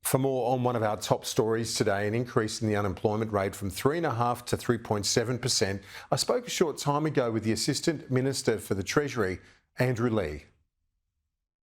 For more on one of our top stories today, an increase in the unemployment rate from 3.5% to 3.7%. I spoke a short time ago with the Assistant Minister for the Treasury, Andrew Leigh.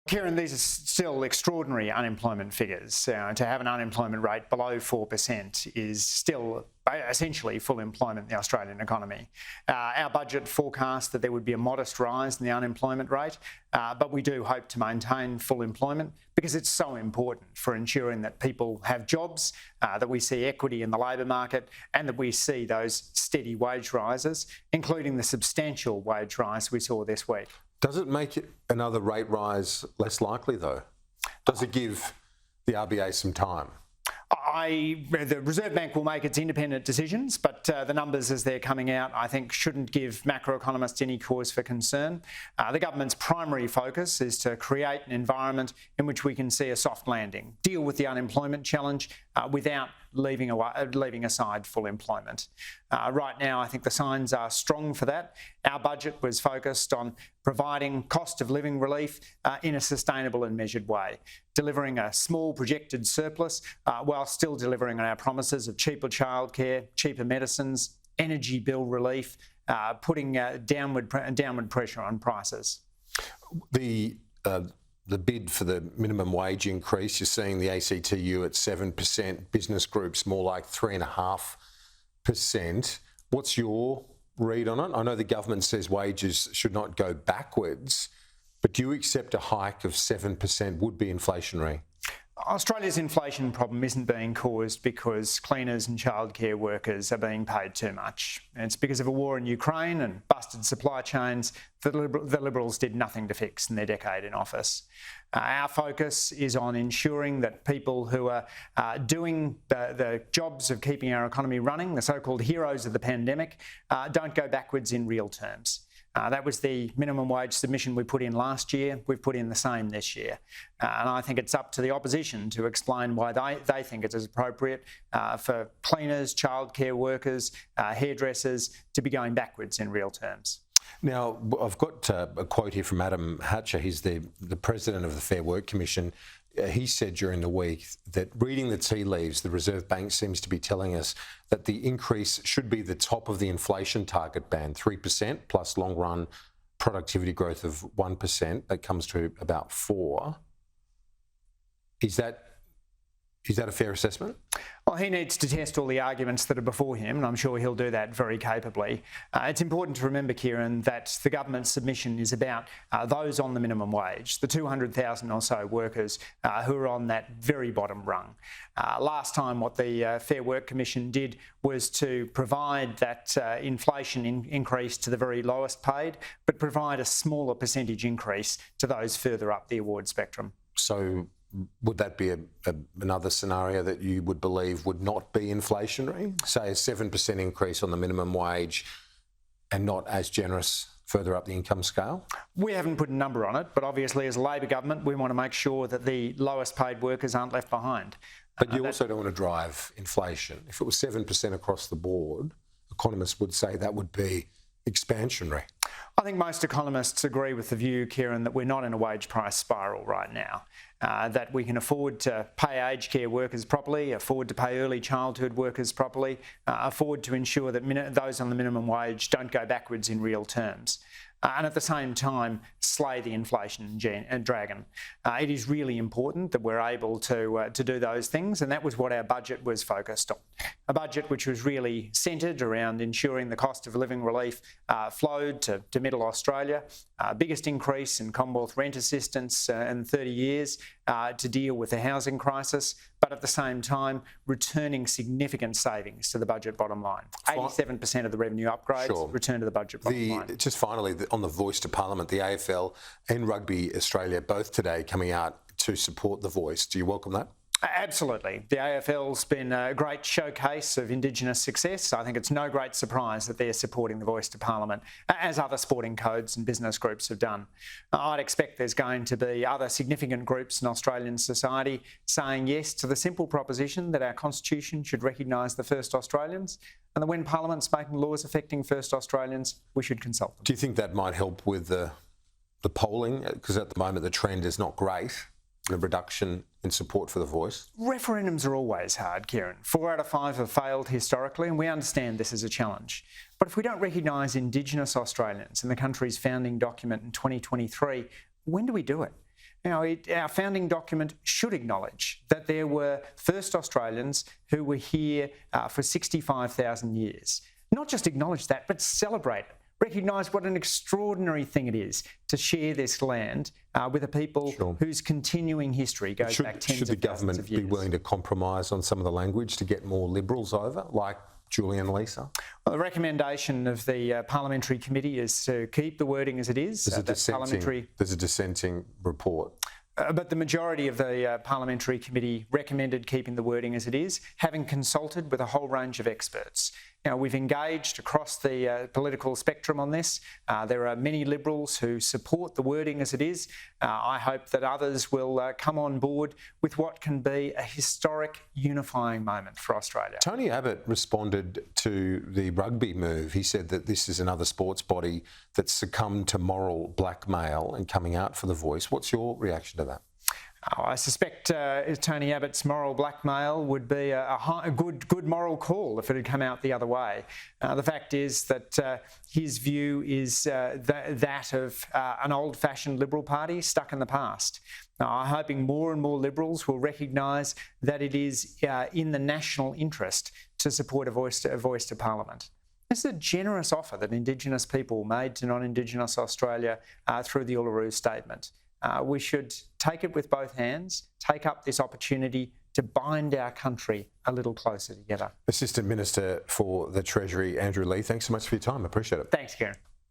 Kieran, these are still extraordinary unemployment figures. To have an unemployment rate below 4% is still essentially full employment in the Australian economy. Our budget forecast that there would be a modest rise in the unemployment rate, but we do hope to maintain full employment because it's so important for ensuring that people have jobs, that we see equity in the labour market, and that we see those steady wage rises, including the substantial wage rise we saw this week. Does it make another rate rise less likely, though? Does it give the RBA some time? The Reserve Bank will make its independent decisions, but the numbers as they're coming out, I think, shouldn't give macroeconomists any cause for concern. The government's primary focus is to create an environment in which we can see a soft landing, deal with the unemployment challenge without leaving aside full employment. Right now, I think the signs are strong for that. Our budget was focused on providing cost of living relief in a sustainable and measured way, delivering a small projected surplus while still delivering on our promises of cheaper childcare, cheaper medicines, energy bill relief, putting downward pressure on prices. The bid for the minimum wage increase, you're seeing the ACTU at 7%, business groups more like 3.5%. What's your read on it? I know the government says wages should not go backwards, but do you accept a hike of 7% would be inflationary? Australia's inflation problem isn't being caused because cleaners and childcare workers are being paid too much. It's because of a war in Ukraine and busted supply chains that the Liberals did nothing to fix in their decade in office. Our focus is on ensuring that people who are doing the jobs of keeping our economy running, the so-called heroes of the pandemic, don't go backwards in real terms. That was the minimum wage submission we put in last year. We've put in the same this year. And I think it's up to the opposition to explain why they think it is appropriate for cleaners, childcare workers, hairdressers to be going backwards in real terms. Now, I've got a quote here from Adam Hatcher. He's the president of the Fair Work Commission. He said during the week that reading the tea leaves, the Reserve Bank seems to be telling us that the increase should be the top of the inflation target band, 3% plus long-run productivity growth of 1%. That comes to about 4%. Is that a fair assessment? Well, he needs to test all the arguments that are before him, and I'm sure he'll do that very capably. It's important to remember, Kieran, that the government's submission is about those on the minimum wage, the 200,000 or so workers who are on that very bottom rung. Last time what the Fair Work Commission did was to provide that inflation increase to the very lowest paid, but provide a smaller percentage increase to those further up the award spectrum. So would that be another scenario that you would believe would not be inflationary? Say a 7% increase on the minimum wage and not as generous further up the income scale? We haven't put a number on it, but obviously as a Labor government, we want to make sure that the lowest paid workers aren't left behind. But you also don't want to drive inflation. If it was 7% across the board, economists would say that would be expansionary. I think most economists agree with the view, Kieran, that we're not in a wage price spiral right now, that we can afford to pay aged care workers properly, afford to pay early childhood workers properly, afford to ensure that those on the minimum wage don't go backwards in real terms. And at the same time, slay the inflation dragon. It is really important that we're able to do those things, and that was what our budget was focused on. A budget which was really centred around ensuring the cost of living relief flowed to middle Australia, biggest increase in Commonwealth rent assistance in 30 years to deal with the housing crisis, but at the same time returning significant savings to the budget bottom line. 87% of the revenue upgrades return to the budget bottom line. Just finally, on the voice to Parliament, the AFL and Rugby Australia both today coming out to support the voice. Do you welcome that? Absolutely. The AFL's been a great showcase of Indigenous success. I think it's no great surprise that they're supporting the voice to Parliament, as other sporting codes and business groups have done. I'd expect there's going to be other significant groups in Australian society saying yes to the simple proposition that our Constitution should recognise the first Australians, and that when Parliament's making laws affecting first Australians, we should consult them. Do you think that might help with the polling? Because at the moment the trend is not great. the reduction in support for the voice? Referendums are always hard, Kieran. 4 out of 5 have failed historically, and we understand this is a challenge. But if we don't recognise Indigenous Australians in the country's founding document in 2023, when do we do it? Our founding document should acknowledge that there were first Australians who were here for 65,000 years. Not just acknowledge that, but celebrate it. Recognise what an extraordinary thing it is to share this land with a people whose continuing history goes back tens of thousands of years. Should the government be willing to compromise on some of the language to get more Liberals over, like Julian Leeser? Well, the recommendation of the Parliamentary Committee is to keep the wording as it is. There's a dissenting report. But the majority of the Parliamentary Committee recommended keeping the wording as it is, having consulted with a whole range of experts. We've engaged across the political spectrum on this. There are many Liberals who support the wording as it is. I hope that others will come on board with what can be a historic unifying moment for Australia. Tony Abbott responded to the rugby move. He said that this is another sports body that's succumbed to moral blackmail and coming out for the voice. What's your reaction to that? I suspect Tony Abbott's moral blackmail would be a good moral call if it had come out the other way. The fact is that his view is that of an old-fashioned Liberal Party stuck in the past. I'm hoping more and more Liberals will recognise that it is in the national interest to support a voice to Parliament. This is a generous offer that Indigenous people made to non-Indigenous Australia through the Uluru Statement. We should take it with both hands, take up this opportunity to bind our country a little closer together. Assistant Minister for the Treasury, Andrew Leigh, thanks so much for your time. I appreciate it. Thanks, Kieran.